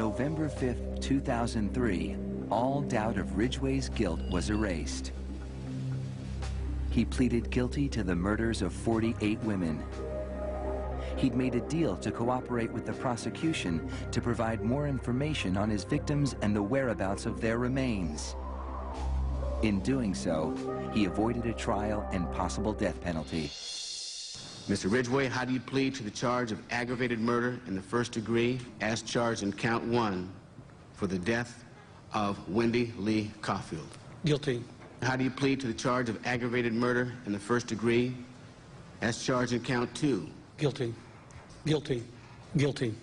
November 5th, 2003, all doubt of Ridgway's guilt was erased. He pleaded guilty to the murders of 48 women. He'd made a deal to cooperate with the prosecution to provide more information on his victims and the whereabouts of their remains. In doing so, he avoided a trial and possible death penalty. Mr. Ridgway, how do you plead to the charge of aggravated murder in the first degree as charged in count 1 for the death of Wendy Lee Caulfield? Guilty. How do you plead to the charge of aggravated murder in the first degree as charged in count 2? Guilty. Guilty. Guilty.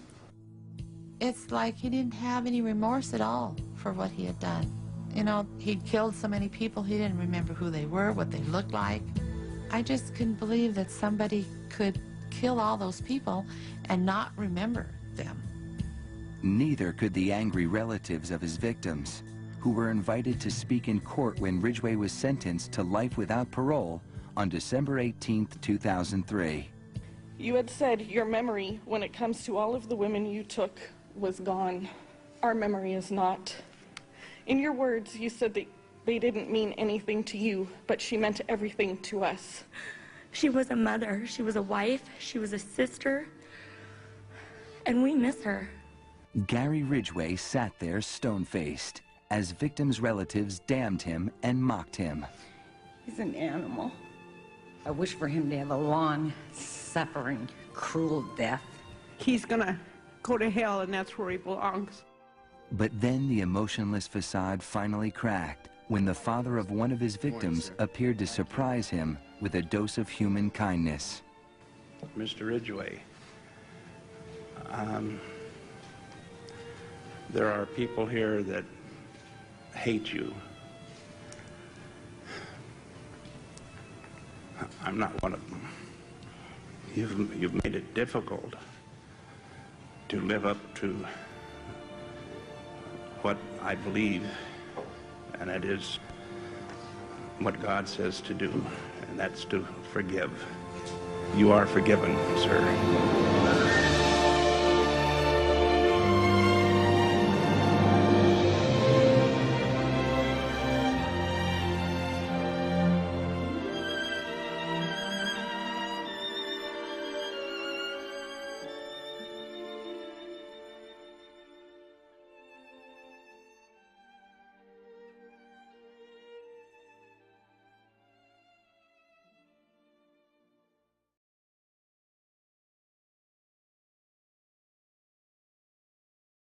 It's like he didn't have any remorse at all for what he had done. You know, he'd killed so many people, he didn't remember who they were, what they looked like. I just couldn't believe that somebody could kill all those people and not remember them. Neither could the angry relatives of his victims, who were invited to speak in court when Ridgway was sentenced to life without parole on December 18th, 2003. You had said your memory, when it comes to all of the women you took, was gone. Our memory is not. In your words, you said that they didn't mean anything to you, but she meant everything to us. She was a mother, she was a wife, she was a sister, and we miss her. Gary Ridgway sat there stone-faced as victims' relatives damned him and mocked him. He's an animal. I wish for him to have a long, suffering, cruel death. He's gonna go to hell, and that's where he belongs. But then the emotionless facade finally cracked when the father of one of his victims appeared to surprise him with a dose of human kindness. Mr. Ridgway, there are people here that hate you. I'm not one of them. You've made it difficult to live up to what I believe, and that is what God says to do, and that's to forgive. You are forgiven, sir.